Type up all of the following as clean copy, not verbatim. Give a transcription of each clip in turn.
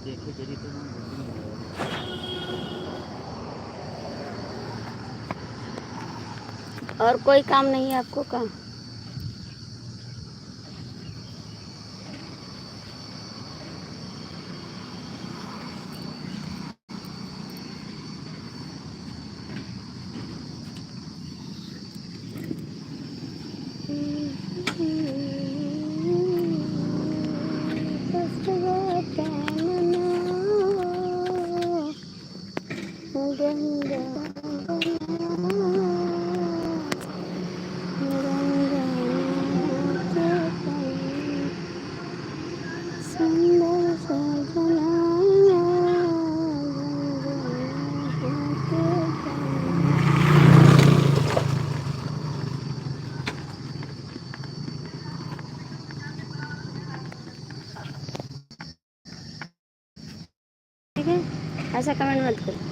देखे जरी तो हम बिल्डिंग और कोई काम नहीं है आपको का? ठीक है, ऐसा कमेंट मत करो।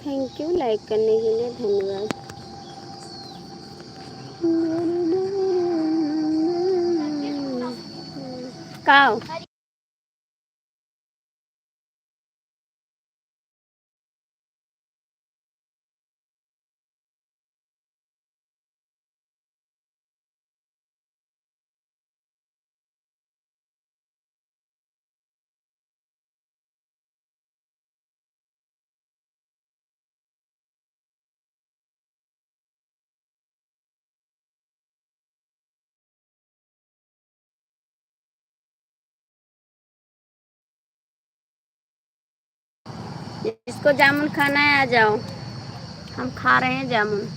थैंक यू, लाइक करने के लिए धन्यवाद। काओ जिसको जामुन खाना है आ जाओ, हम खा रहे हैं जामुन।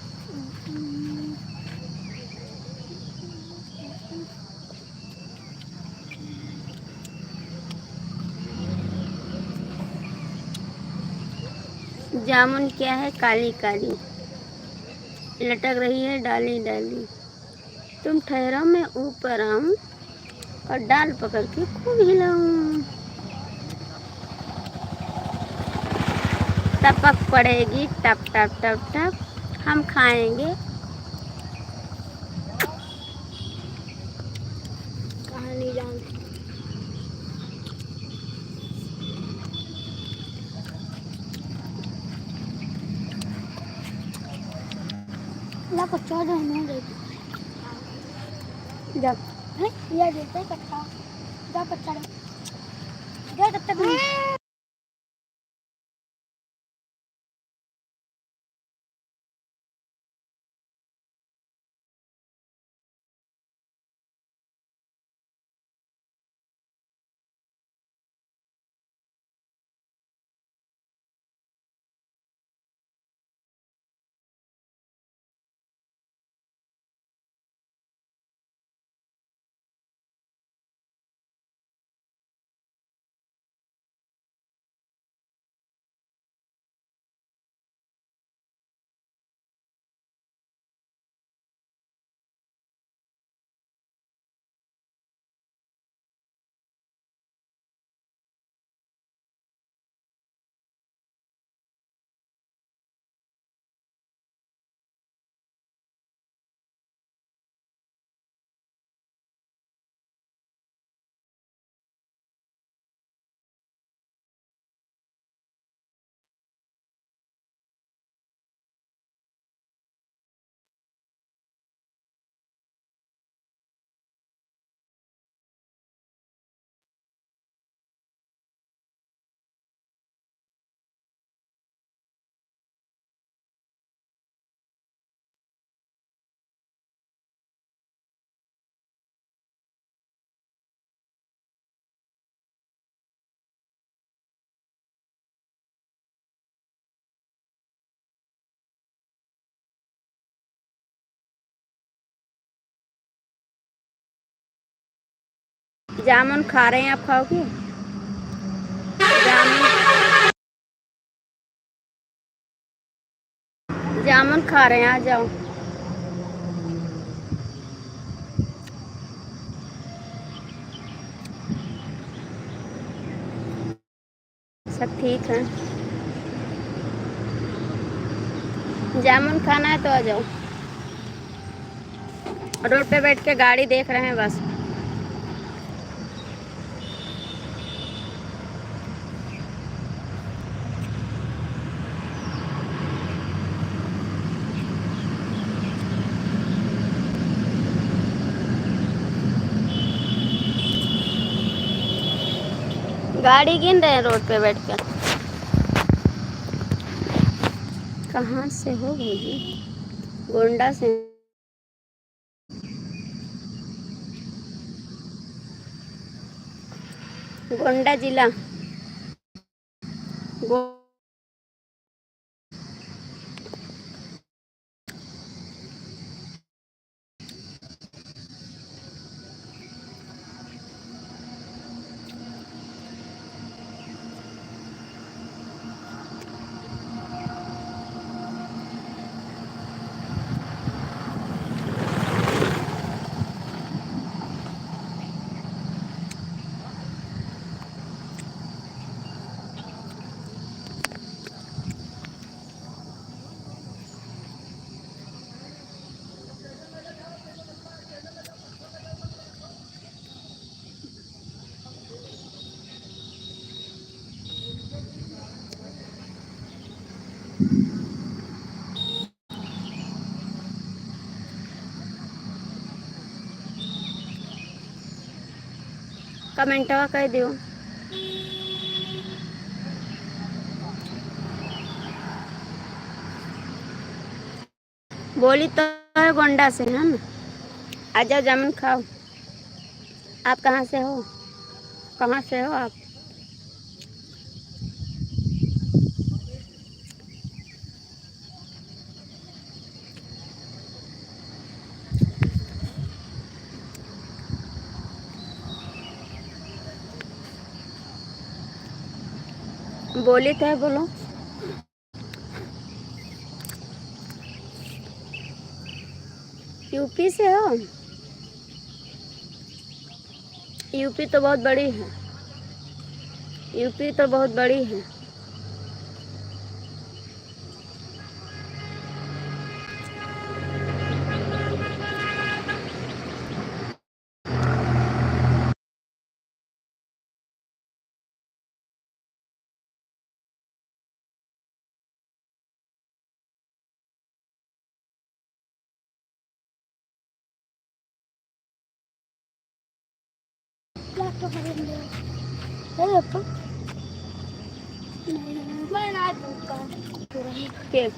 जामुन क्या है? काली काली लटक रही है डाली डाली। तुम ठहरो, मैं ऊपर आऊं और डाल पकड़ के खूब हिलाऊं। टपक पड़ेगी टप टप टप टप, हम खाएंगे। कहानी जानते ला कच्चा जो हमें दे जब है ये देते कच्चा जा कच्चा दे तब तक जामुन खा रहे हैं, आप खाओगे? जामुन, जामुन खा रहे हैं, आ जाओ। सब ठीक है। जामुन खाना है तो आ जाओ। रोड पे बैठ के गाड़ी देख रहे हैं बस। गाड़ी गिन रहे हैं रोड पे बैठ कर। कहाँ से हो भौजी? गोंडा से। गोंडा जिला। गो कमेंटवा कह दियो। बोली तो है गोंडा से है ना। आ जाओ, जामुन खाओ। आप कहाँ से हो? कहाँ से हो आप? बोली तो है, बोलो। यूपी से हो? यूपी तो बहुत बड़ी है। यूपी तो बहुत बड़ी है। के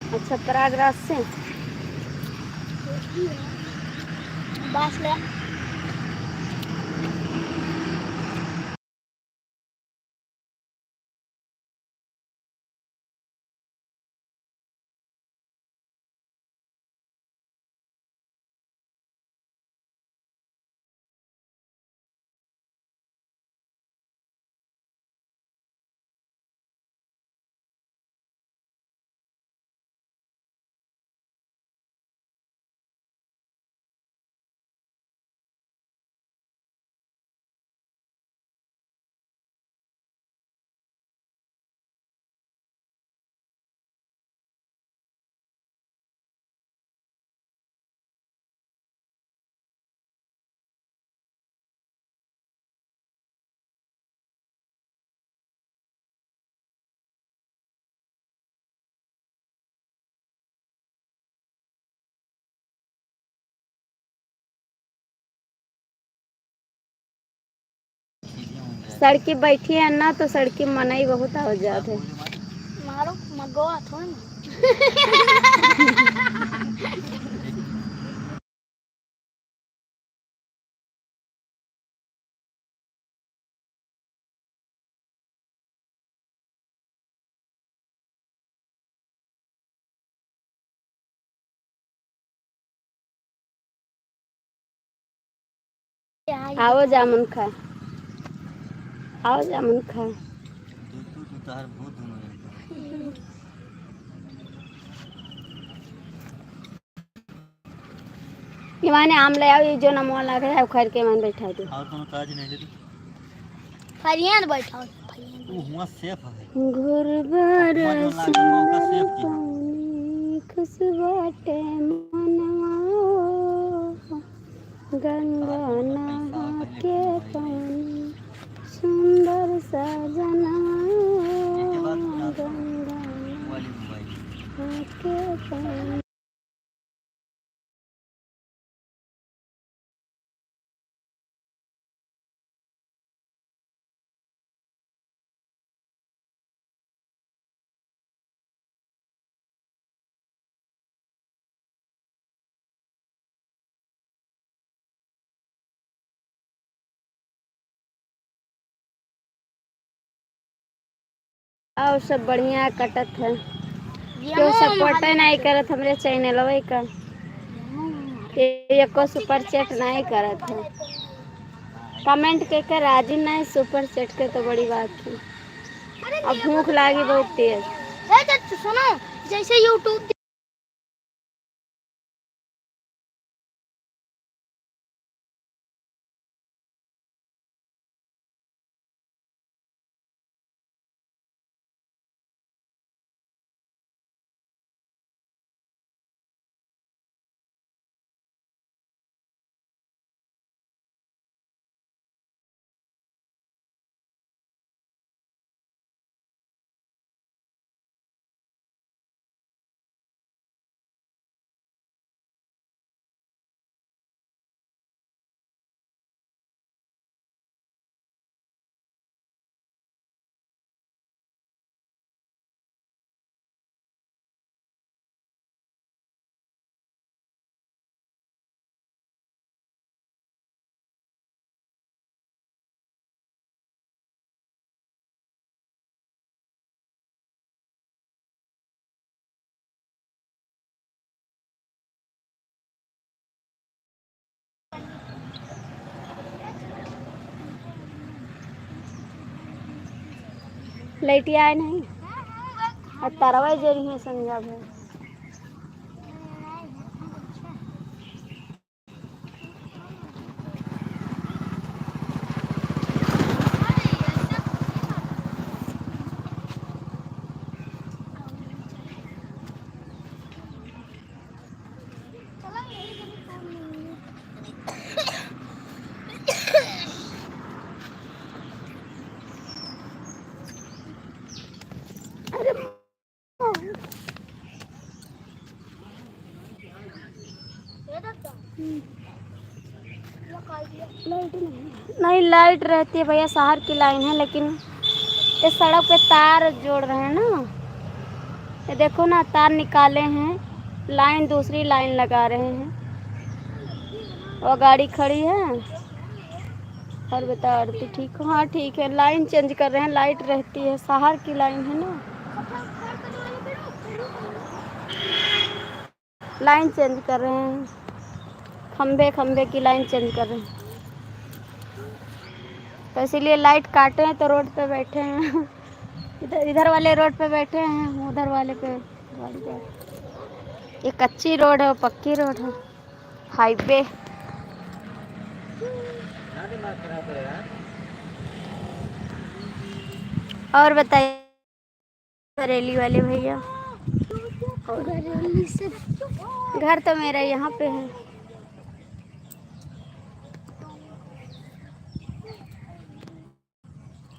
अच्छा, प्रयागराज से। बस ले। सड़की बैठी है ना तो सड़की मना ही बहुत हो जाते मारो मगवा थोड़ा ना। आओ जामुन खाए, आओ जामुन खाए। तू तार बहुत धुन है। ये माने आम ले आओ, ये जो नमवा लगा है खैर के मन बैठा दो। और कोनो काज नहीं दे फरियान बैठा हो तू हुआ सेफ है। गुरबर मौका सेफ की खुश बाटे मनवा गंगा नहा के पानी सुंदर सजना गंगा वाली मोबाइल नहा के पानी। और सब बढ़िया कटत है, क्यों सपोर्ट नहीं करत हमरे चैनल का, एको सुपर चैट नहीं करत है, कमेंट के कर राजी नहीं, सुपर चैट के तो बड़ी बात है। अब भूख लागी बहुत तेज। सुनो जैसे यूट्यूब लाइट आए नहीं और तरवा जरी है संजा भर। नहीं लाइट रहती है भैया, शहर की लाइन है, लेकिन ये सड़क पे तार जोड़ रहे हैं ना, ये देखो ना तार निकाले हैं, लाइन दूसरी लाइन लगा रहे हैं, और गाड़ी खड़ी है। और बता आरती ठीक हो? हाँ ठीक है, लाइन चेंज कर रहे हैं, लाइट रहती है, शहर की लाइन है ना, लाइन चेंज कर रहे हैं, खंबे खंबे की लाइन चेंज कर रहे हैं, तो इसीलिए लाइट काटे हैं, तो रोड पे बैठे हैं। इधर वाले रोड पे बैठे हैं, उधर वाले पे गाड़ी जा। ये कच्ची रोड है, वो पक्की रोड है, हाईवे। और बताइए बरेली वाले भैया। घर तो मेरा यहाँ पे है।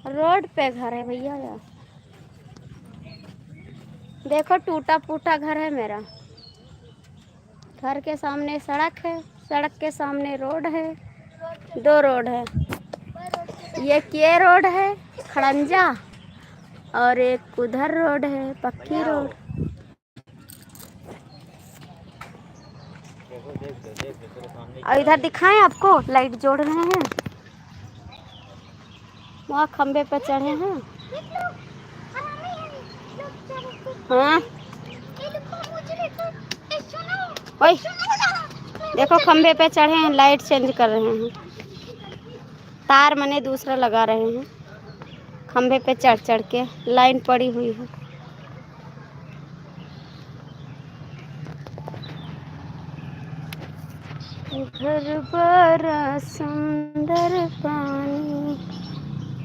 रोड पे घर है भैया यार, देखो टूटा फूटा घर है मेरा। घर के सामने सड़क है, सड़क के सामने रोड है, दो रोड है। ये रोड है खड़ंजा, और एक उधर रोड है पक्की रोड। और इधर दिखाएं आपको, लाइट जोड़ रहे हैं, वहाँ खंबे पे चढ़े हैं। हाँ ओए, देखो खंबे पे चढ़े हैं, लाइट चेंज कर रहे हैं, तार मने दूसरा लगा रहे हैं। खंबे पे चढ़ चढ़ के लाइन पड़ी हुई है। घर बड़ा सुंदर पानी,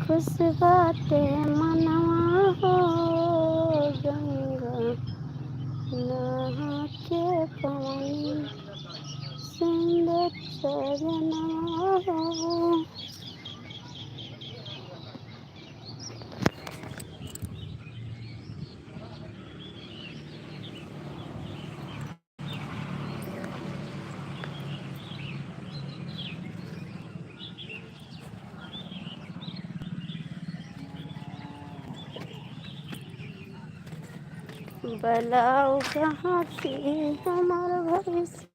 खुश बातें मनवा हो, गंगा नहा के पानी सुंदर सजना हो। बलाओ कहाँ की हमार भविष्य